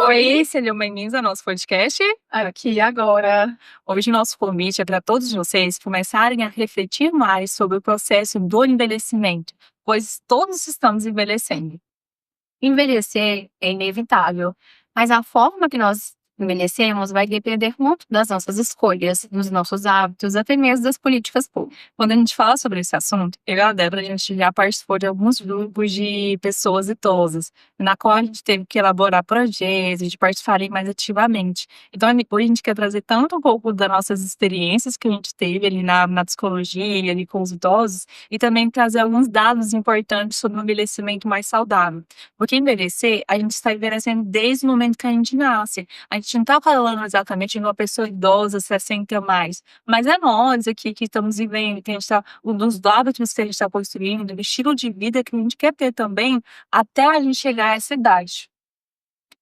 Oi, sejam bem-vindos ao nosso podcast Aqui e Agora. Hoje, nosso convite é para todos vocês começarem a refletir mais sobre o processo do envelhecimento, pois todos estamos envelhecendo. Envelhecer é inevitável, mas a forma que nós envelhecemos vai depender muito das nossas escolhas, dos nossos hábitos, até mesmo das políticas públicas. Quando a gente fala sobre esse assunto, eu e a Débora, a gente já participou de alguns grupos de pessoas idosas, na qual a gente teve que elaborar projetos, de participarem mais ativamente. Então, hoje a gente quer trazer tanto um pouco das nossas experiências que a gente teve ali na psicologia, ali com os idosos, e também trazer alguns dados importantes sobre o envelhecimento mais saudável. Porque envelhecer, a gente está envelhecendo desde o momento que a gente nasce. A gente não está falando exatamente de uma pessoa idosa, 60 a mais, mas é nós aqui que estamos vivendo, que a gente está, dos hábitos que a gente está construindo, do estilo de vida que a gente quer ter também, até a gente chegar a essa idade.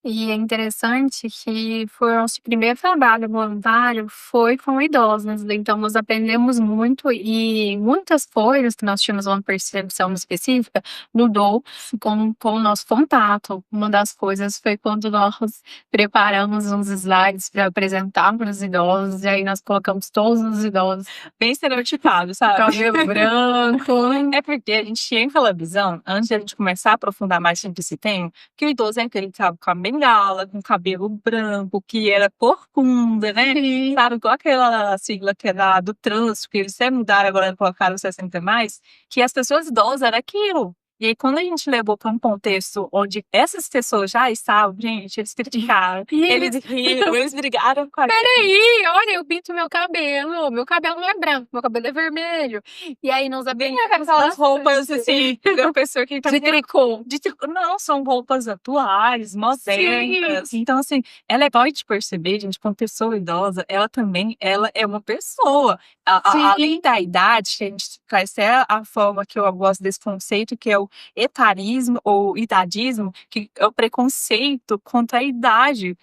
E é interessante que foi o nosso primeiro trabalho voluntário foi com idosos, então nós aprendemos muito e muitas coisas que nós tínhamos uma percepção específica mudou com o nosso contato. Uma das coisas foi quando nós preparamos uns slides para apresentar para os idosos, e aí nós colocamos todos os idosos Bem estereotipado, sabe? cabelo branco. É porque a gente tinha aquela visão, antes de a gente começar a aprofundar mais sobre esse tema, que o idoso é aquele que tava com a bengala, com cabelo branco, que era corcunda, né? Sim. Sabe, igual aquela sigla que era do trânsito, que eles até mudaram agora, colocaram 60 a mais, que as pessoas idosas era aquilo. E aí, quando a gente levou para um contexto onde essas pessoas já estavam, gente, eles criticaram, eles riram, eles brigaram com a gente. Peraí, olha, eu pinto meu cabelo não é branco, meu cabelo é vermelho. E aí nós Bem aprendemos aquelas roupas bastante. assim, da pessoa que tá De tricô. de tricô. Não, são roupas atuais, modernas. Então, assim, é legal de perceber, gente, que uma pessoa idosa, ela também, ela é uma pessoa. Além Sim. da idade, que a gente traz até a forma que eu gosto desse conceito, que é o etarismo ou idadismo, que é o preconceito contra a idade.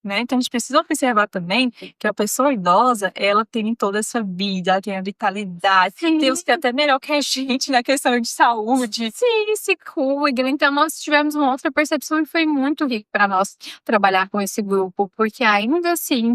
Né? Então a gente precisa observar também que a pessoa idosa, ela tem toda essa vida, ela tem a vitalidade, tem os que é até melhor que a gente na questão de saúde. Sim, se cuidam. Então, nós tivemos uma outra percepção e foi muito rico para nós trabalhar com esse grupo, porque ainda assim,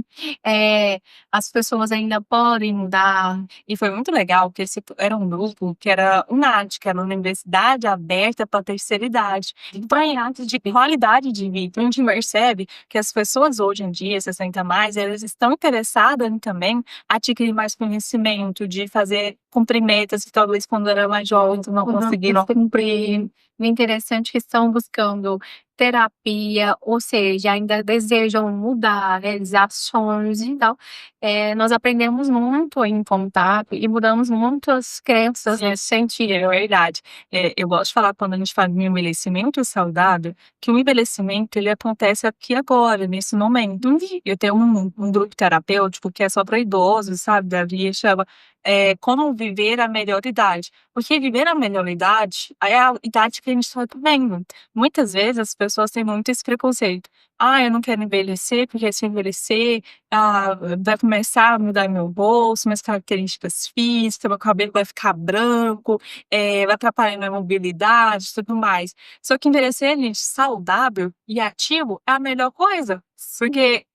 as pessoas ainda podem mudar. E foi muito legal que esse era um grupo que era UNAD, que era uma universidade aberta para a terceira idade. Então, em atos de qualidade de vida, então, a gente percebe que as pessoas hoje em dia, 60 a mais, elas estão interessadas em também adquirir mais conhecimento, de fazer cumprir metas que talvez quando era mais jovem não conseguiram cumprir. O interessante é que estão buscando terapia, ou seja, ainda desejam mudar, realizar sonhos e tal. Nós aprendemos muito em contato e mudamos muitas crenças nesse sentido. É verdade. Eu gosto de falar quando a gente fala em envelhecimento saudável, que o envelhecimento ele acontece aqui agora, nesse momento. Eu tenho um grupo terapêutico que é só para idosos, sabe, Davi, chama Como Viver a Melhor Idade. Porque viver a melhor idade é a idade que a gente está vivendo. Muitas vezes as pessoas têm muito esse preconceito. Ah, eu não quero envelhecer, porque se eu envelhecer, vai começar a mudar meu bolso, minhas características físicas, meu cabelo vai ficar branco, vai atrapalhar minha mobilidade e tudo mais. Só que envelhecer, gente, saudável e ativo é a melhor coisa. Porque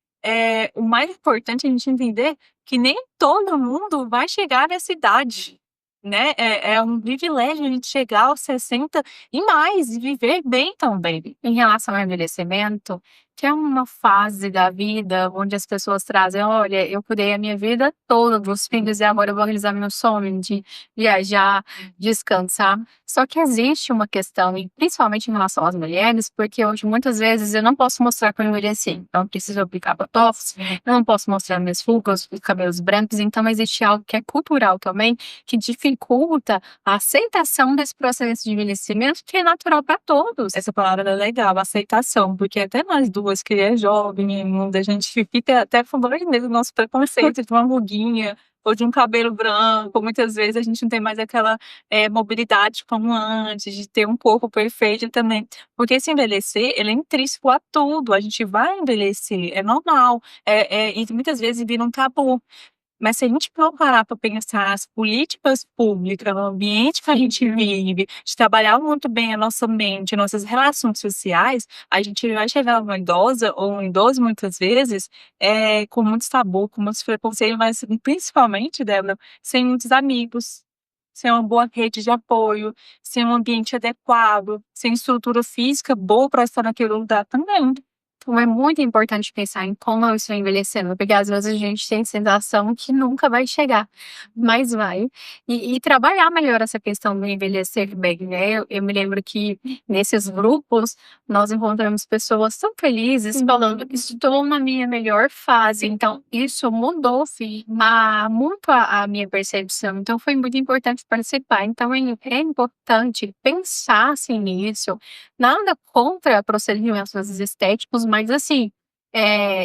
o mais importante é a gente entender que nem todo mundo vai chegar nessa idade. Né? É um privilégio a gente chegar aos 60 e mais, e viver bem também. Em relação ao envelhecimento, que é uma fase da vida onde as pessoas trazem: olha, eu cuidei a minha vida toda dos filhos e agora eu vou realizar meu sonho de viajar, descansar. Só que existe uma questão, e principalmente em relação às mulheres, porque hoje muitas vezes eu não posso mostrar que eu envelheci, então eu preciso aplicar botox, eu não posso mostrar minhas rugas, os cabelos brancos, então existe algo que é cultural também, que dificulta a aceitação desse processo de envelhecimento, que é natural para todos. Essa palavra é legal, aceitação, porque até nós duas que é jovem ainda, a gente fica até com dor mesmo do nosso preconceito de uma ruguinha ou de um cabelo branco. Muitas vezes a gente não tem mais aquela mobilidade como antes, de ter um corpo perfeito também. Porque esse envelhecer, ele é intrínseco a tudo, a gente vai envelhecer, é normal, e muitas vezes vira um tabu. Mas se a gente for parar para pensar as políticas públicas, no ambiente que a gente vive, de trabalhar muito bem a nossa mente, nossas relações sociais, a gente vai chegar uma idosa ou um idoso, muitas vezes, com muitos tabu, com muitos preconceitos, mas principalmente, Débora, sem muitos amigos, sem uma boa rede de apoio, sem um ambiente adequado, sem estrutura física boa para estar naquele lugar também. Então é muito importante pensar em como eu estou envelhecendo, porque às vezes a gente tem a sensação que nunca vai chegar, mas vai. E trabalhar melhor essa questão do envelhecer bem, né? Eu me lembro que nesses grupos nós encontramos pessoas tão felizes falando que estou na minha melhor fase. Então, isso mudou, sim, muito a minha percepção. Então, foi muito importante participar. Então, é importante pensar assim nisso. Nada contra procedimentos estéticos, mas assim,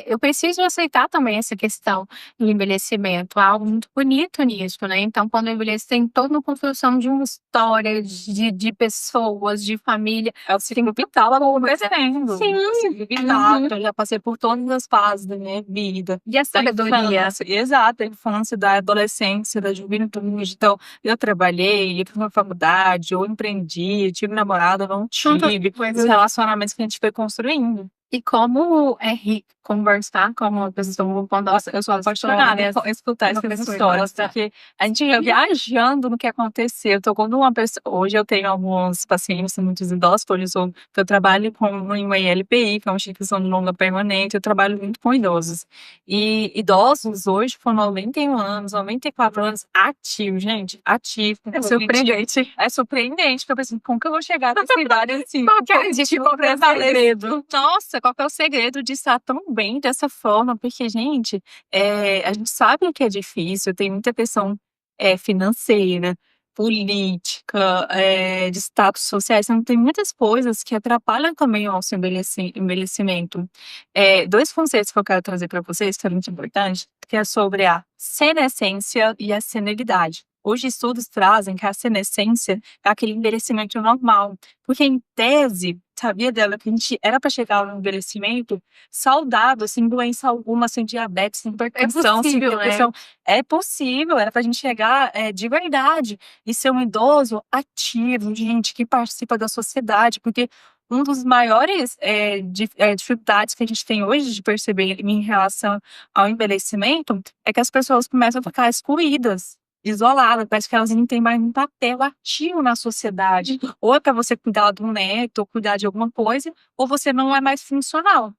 eu preciso aceitar também essa questão do envelhecimento. Há algo muito bonito nisso, né? Então, quando eu envelheço, tem toda uma construção de uma história, de pessoas, de família. É o ciclo vital acontecendo. Sim. É o ciclo vital. Eu já passei por todas as fases da minha vida. E a Da sabedoria. infância, exato, da infância, da adolescência, da juventude. Então, eu trabalhei, ia para uma faculdade, eu empreendi, tive namorada, não tive. Os relacionamentos que a gente foi construindo. E como é rico conversar com uma pessoa quando Nossa, eu sou apaixonada em escutar essas histórias, porque a gente ia viajando no que aconteceu. Então, quando uma pessoa. Hoje eu tenho alguns pacientes, muitos idosos, por isso que eu trabalho com uma ILPI, que é uma instituição de longa permanente, eu trabalho muito com idosos. E idosos hoje, com 91 anos, 94 anos, ativo, gente, ativo. É surpreendente. É surpreendente, porque eu pensei, como que eu vou chegar nessa idade assim? Qual que é o segredo? Nossa, qual que é o segredo de estar tão bem dessa forma? Porque, gente, a gente sabe que é difícil, tem muita questão financeira, política, de status sociais, então tem muitas coisas que atrapalham também o nosso envelhecimento. 2 conceitos que eu quero trazer para vocês, que é muito importante, que é sobre a senescência e a senilidade. Hoje, estudos trazem que a senescência é aquele envelhecimento normal, porque em tese, sabia dela que a gente era para chegar no envelhecimento saudável, sem doença alguma, sem diabetes, sem hipertensão, sem possível, né? depressão. É possível, era para a gente chegar de verdade e ser um idoso ativo, gente, que participa da sociedade, porque um dos maiores dificuldades que a gente tem hoje de perceber em relação ao envelhecimento é que as pessoas começam a ficar excluídas, isoladas, parece que elas não têm mais um papel ativo na sociedade. Ou é para você cuidar do neto, ou cuidar de alguma coisa, ou você não é mais funcional.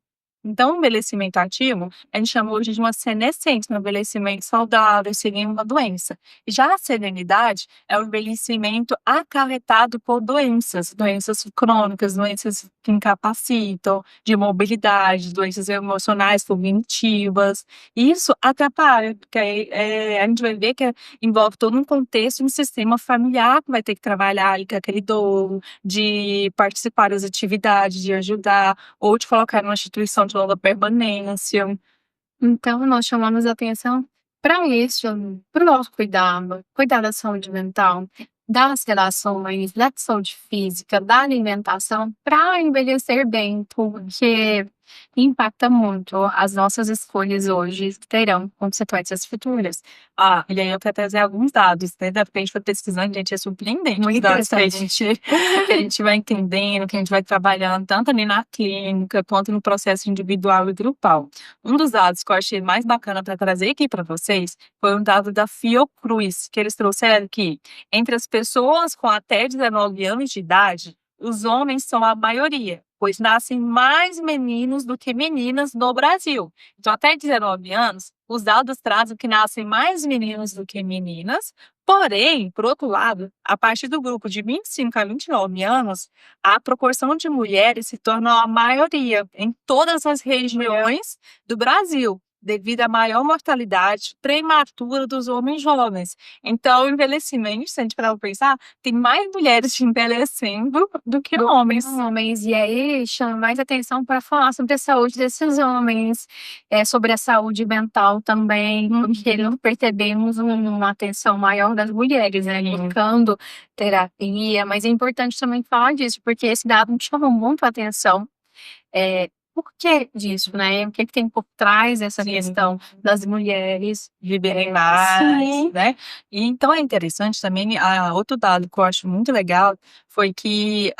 Então, o envelhecimento ativo, a gente chama hoje de uma senescência, um envelhecimento saudável, sem nenhuma doença. E já a serenidade é o envelhecimento acarretado por doenças, doenças crônicas, doenças que incapacitam, de mobilidade, doenças emocionais, cognitivas. E isso atrapalha, porque a gente vai ver que envolve todo um contexto, um sistema familiar que vai ter que trabalhar ali com aquele idoso, de participar das atividades, de ajudar, ou de colocar numa instituição de longa permanência. Então, nós chamamos atenção para isso, para o nosso cuidado, cuidar da saúde mental, das relações, da saúde física, da alimentação, para envelhecer bem, porque impacta muito. As nossas escolhas hoje terão consequências futuras. E aí eu quero trazer alguns dados, né? Da frente foi pesquisando, gente, é surpreendente Muito os dados interessante. que a gente vai entendendo, que a gente vai trabalhando, tanto ali na clínica, quanto no processo individual e grupal. Um dos dados que eu achei mais bacana para trazer aqui para vocês foi um dado da Fiocruz, que eles trouxeram que entre as pessoas com até 19 anos de idade, os homens são a maioria, pois nascem mais meninos do que meninas no Brasil. Então, até 19 anos, os dados trazem que nascem mais meninos do que meninas. Porém, por outro lado, a partir do grupo de 25 a 29 anos, a proporção de mulheres se torna a maioria em todas as regiões do Brasil, devido à maior mortalidade prematura dos homens jovens. Então, o envelhecimento, se a gente parar para pensar, tem mais mulheres envelhecendo do que homens. E aí chama mais atenção para falar sobre a saúde desses homens, sobre a saúde mental também, porque nós percebemos uma atenção maior das mulheres, né, buscando terapia, mas é importante também falar disso, porque esse dado me chamou muito a atenção. porquê disso, né? O que que tem por trás dessa Sim. questão das mulheres Viverem mais, sim. né. E então é interessante também, outro dado que eu acho muito legal foi que,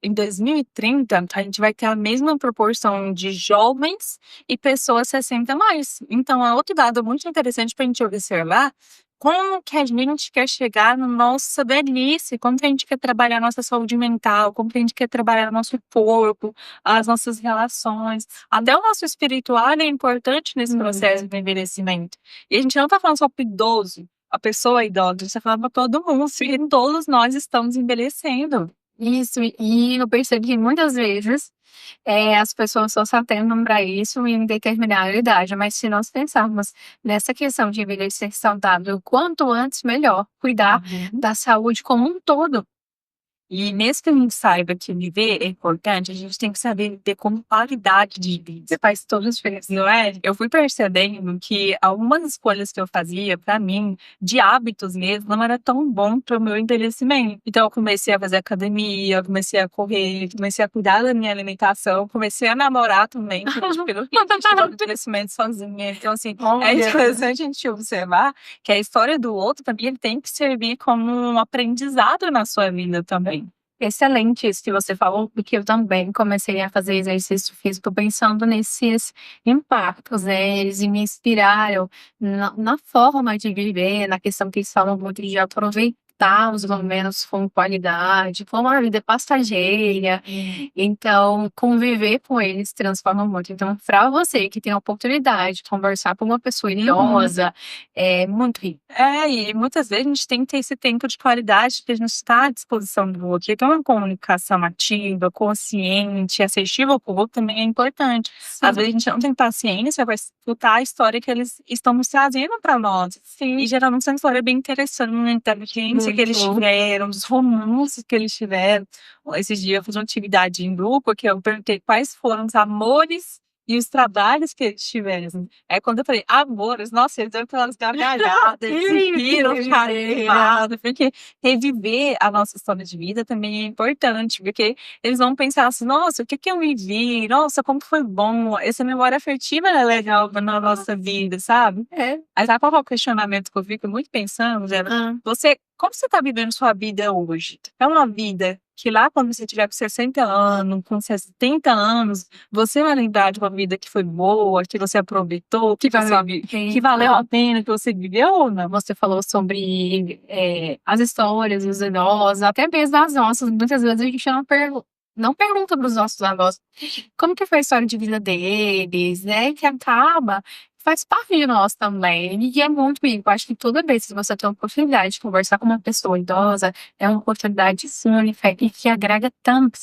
em 2030 a gente vai ter a mesma proporção de jovens e pessoas 60 mais. Então é outro dado muito interessante para a gente observar como que a gente quer chegar na nossa velhice, como que a gente quer trabalhar a nossa saúde mental, como que a gente quer trabalhar o nosso corpo, as nossas relações, até o nosso espiritual é importante nesse processo do envelhecimento. E a gente não tá falando só pro idoso, a pessoa idosa, a gente tá falando pra todo mundo, porque todos nós estamos envelhecendo. Isso, e eu percebo que muitas vezes, as pessoas só se atentam para isso em determinada idade, mas se nós pensarmos nessa questão de envelhecer saudável, quanto antes melhor, cuidar da saúde como um todo. E mesmo que a gente saiba que viver é importante, a gente tem que saber viver com qualidade de vida. Faz toda a diferença. Não é? Eu fui percebendo que algumas escolhas que eu fazia, pra mim, de hábitos mesmo, não era tão bom para o meu envelhecimento. Então eu comecei a fazer academia, eu comecei a correr, comecei a cuidar da minha alimentação, comecei a namorar também, pelo que eu tive o envelhecimento sozinha. Então, assim, é Olha. interessante a gente observar que a história do outro também ele tem que servir como um aprendizado na sua vida também. Excelente isso que você falou, porque eu também comecei a fazer exercício físico pensando nesses impactos, né? Eles me inspiraram na forma de viver, na questão que eles falam muito de aproveitar os momentos com qualidade, como a vida é passageira. Então, conviver com eles transforma muito. Então, para você que tem a oportunidade de conversar com uma pessoa idosa, é muito rico. E muitas vezes a gente tem que ter esse tempo de qualidade, porque a gente está à disposição do outro. Então, uma comunicação ativa, consciente, assertiva com o outro também é importante. Às vezes a gente não tem paciência para escutar a história que eles estão nos trazendo para nós. Sim. E geralmente é uma história bem interessante, da vivência que eles Muito. tiveram, dos romances que eles tiveram. Esses dias eu fiz uma atividade em grupo que eu perguntei quais foram os amores e os trabalhos que eles tiveram. Aí quando eu falei amores, nossa, eles deu aquelas gargalhadas, eles riram, carimbado, porque reviver a nossa história de vida também é importante, porque eles vão pensar assim, nossa, o que que eu vivi? Nossa, como foi bom, essa memória afetiva é legal na nossa vida, sabe? É. Aí sabe qual é o questionamento que eu fico muito pensando, Vera? Como você tá vivendo sua vida hoje? É uma vida que lá quando você tiver com 60 anos, com 70 anos, você vai lembrar de uma vida que foi boa, que você aproveitou, que valeu a pena, que você viveu ou não? Você falou sobre as histórias dos idosos, até mesmo as nossas. Muitas vezes a gente não pergunta para os nossos avós como que foi a história de vida deles, né? Que faz parte de nós também. E é muito rico. Acho que toda vez que você tem a oportunidade de conversar com uma pessoa idosa, é uma oportunidade única e que agrega tanto.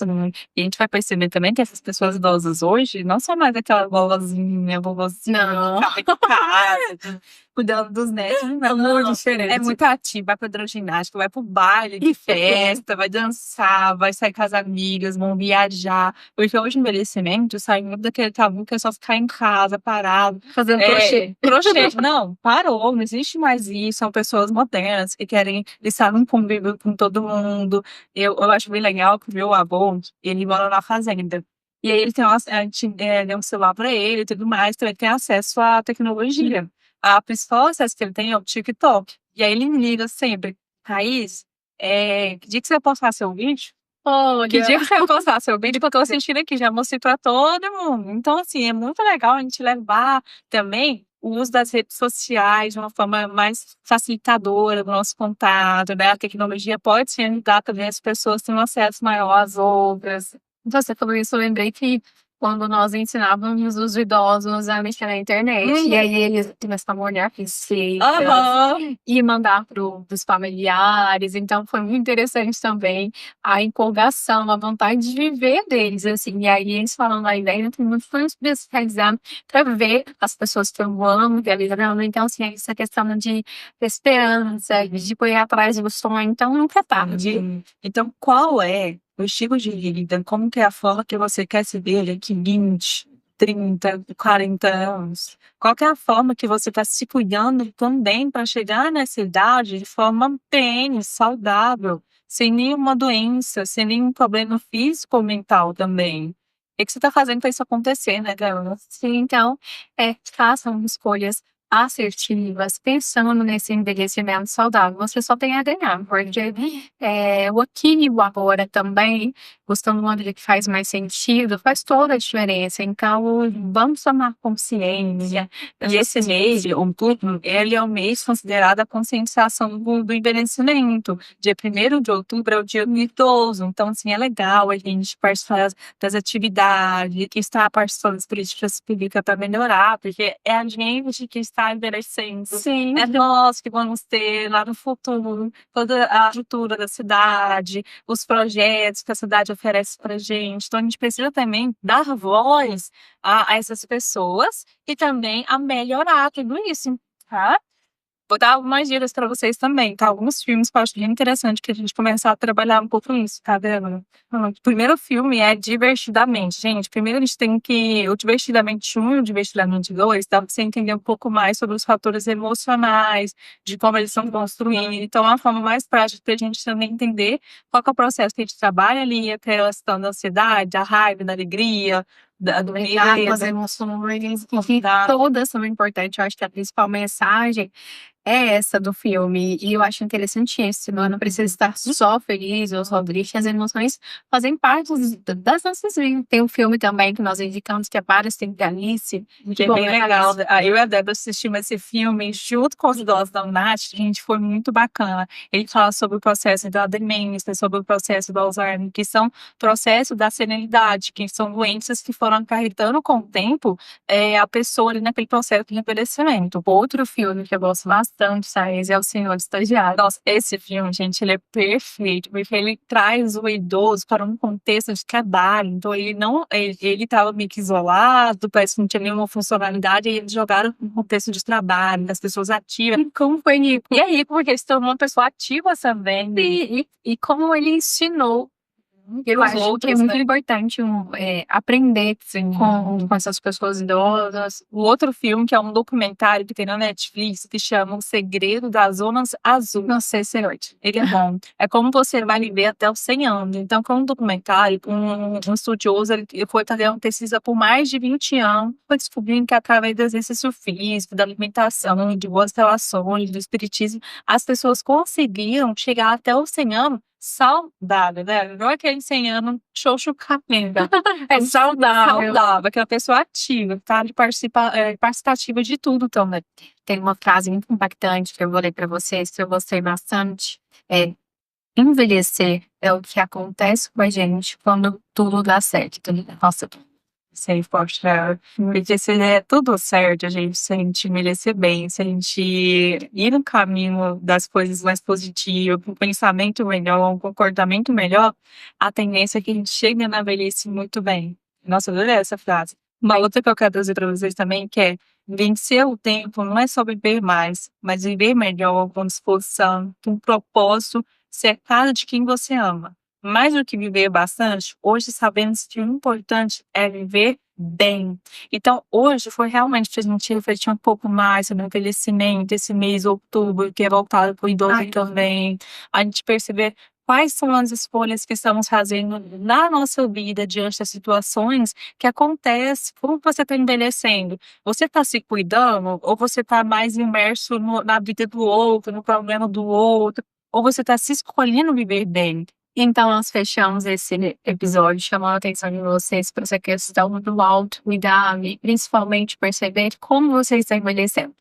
E a gente vai perceber também que essas pessoas idosas hoje não são mais aquela vovozinha Não. que fica em casa, cuidando dos netos. É muito diferente. É muito ativa, vai pra hidroginástica, vai pro baile de festa, vai dançar, vai sair com as amigas, vão viajar. Porque hoje o envelhecimento sai muito daquele tabu que é só ficar em casa, parado. Fazendo crochê. Crochê. Não, parou, não existe mais isso. São pessoas modernas que querem estar num convívio com todo mundo. Eu acho bem legal que o meu avô, ele mora na fazenda. E aí ele tem a gente deu um celular pra ele e tudo mais, então ele tem acesso à tecnologia. A principal acesso que ele tem é o TikTok. E aí ele me liga sempre, Thaís, que dia que você vai postar seu vídeo? Olha. Que dia que você vai postar seu vídeo? Que eu tô assistindo aqui, já mostrei pra todo mundo. Então, assim, é muito legal a gente levar também o uso das redes sociais de uma forma mais facilitadora do nosso contato, né? A tecnologia pode sim ajudar também as pessoas a terem um acesso maior às outras. Você falou isso, eu lembrei que quando nós ensinávamos os idosos a mexer na internet, e aí eles começavam a olhar receitas e mandar pros familiares, então foi muito interessante também a empolgação, a vontade de viver deles, assim, e aí eles falando a ideia, tem muito foi especializado para ver as pessoas que eu amo, realizando, então assim, essa questão de esperança, de correr atrás do sonho, então nunca é tarde. Então, qual é o estilo de vida? Como que é a forma que você quer se ver daqui 20, 30, 40 anos? Qual que é a forma que você está se cuidando também para chegar nessa idade de forma bem, saudável, sem nenhuma doença, sem nenhum problema físico ou mental também? que você tá fazendo pra isso acontecer, né, Gabriela? Sim, então, façam escolhas assertivas, pensando nesse envelhecimento saudável. Você só tem a ganhar, porque o aqui e o agora também, buscando uma vida que faz mais sentido, faz toda a diferença. Então, vamos tomar consciência. E esse mês, outubro, ele é o mês considerado a conscientização do envelhecimento. Dia 1º de outubro é o dia do idoso. Então, assim, é legal a gente participar das atividades, que está participando das políticas públicas para melhorar, porque é a gente que está envelhecendo. Sim. É nós que vamos ter lá no futuro toda a estrutura da cidade, os projetos que a cidade oferece para gente. Então, a gente precisa também dar voz a essas pessoas e também a melhorar tudo isso, tá? Vou dar algumas dicas para vocês também, tá? Alguns filmes que eu acho bem interessante que a gente começar a trabalhar um pouco nisso, tá vendo? O primeiro filme é Divertidamente. Gente, primeiro a gente tem que... O Divertidamente 1 e o Divertidamente 2 dá pra você entender um pouco mais sobre os fatores emocionais, de como eles são construídos. Então, é uma forma mais prática pra gente também entender qual que é o processo que a gente trabalha ali, a relação da ansiedade, a raiva, da alegria, do medo. As emoções, que todas são importantes. Eu acho que a principal mensagem é essa do filme, e eu acho interessantíssimo. Eu não preciso estar só feliz ou só triste, as emoções fazem parte das nossas vidas. Tem um filme também que nós indicamos que é Parasitalice, que é bem legal. Eu e a Débora assistimos esse filme junto com os idosos da UNAT, gente, foi muito bacana. Ele fala sobre o processo da demência, sobre o processo do Alzheimer, que são processos da senilidade, que são doenças que foram acarretando com o tempo a pessoa ali naquele processo de envelhecimento. Outro filme que eu gosto bastante, Saez, é O Senhor Estagiário. Nossa, esse filme, gente, ele é perfeito, porque ele traz o idoso para um contexto de trabalho. Então, ele estava meio que isolado, parece que não tinha nenhuma funcionalidade, e eles jogaram no contexto de trabalho, das pessoas ativas. E como foi rico? E aí, porque ele se tornou uma pessoa ativa também. E como ele ensinou. Eu acho que é muito importante aprender com essas pessoas idosas. O outro filme, que é um documentário que tem na Netflix, que chama O Segredo das Zonas Azul. Não sei se ele é bom. É como você vai viver até os 100 anos. Então, como documentário, um estudioso, ele foi fazendo pesquisa por mais de 20 anos, foi descobrindo que através do exercício físico, da alimentação, de boas relações, do espiritismo, as pessoas conseguiram chegar até os 100 anos saudável, né? Não é aquele 100 anos xoxo capenga. É saudável, aquela pessoa ativa, tá? Participativa de tudo também. Tem uma frase muito impactante que eu vou ler para vocês, que eu gostei bastante. Envelhecer é o que acontece com a gente quando tudo dá certo. Nossa, Sei, poxa, porque se der tudo certo, se a gente envelhecer bem, se a gente ir no caminho das coisas mais positivas, com um pensamento melhor, um comportamento melhor, a tendência é que a gente chegue na velhice muito bem. Nossa, eu adorei essa frase. Uma outra que eu quero trazer para vocês também, que é vencer o tempo não é só viver mais, mas viver melhor, com disposição, com propósito, cercado de quem você ama. Mais do que viver bastante, hoje sabemos que o importante é viver bem. Então, hoje foi realmente para a gente refletir um pouco mais sobre o envelhecimento, esse mês, outubro, que é voltado para o idoso também. A gente perceber quais são as escolhas que estamos fazendo na nossa vida diante das situações que acontecem. Como você está envelhecendo? Você está se cuidando ou você está mais imerso na vida do outro, no problema do outro? Ou você está se escolhendo viver bem? então nós fechamos esse episódio chamando a atenção de vocês para essa questão do autocuidado e principalmente perceber como você está envelhecendo.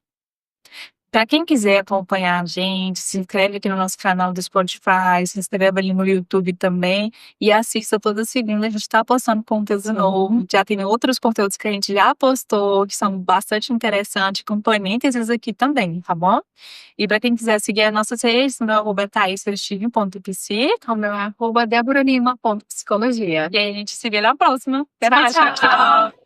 Para quem quiser acompanhar a gente, se inscreve aqui no nosso canal do Spotify, se inscreve ali no YouTube também e assista toda segunda. A gente está postando conteúdo novo. Já tem outros conteúdos que a gente já postou, que são bastante interessantes. Complementem esses aqui também, tá bom? E para quem quiser seguir as nossas redes, no meu @thaisferestini.pc, o meu @deboralima.psicologia. E aí a gente se vê na próxima. Tchau, tchau.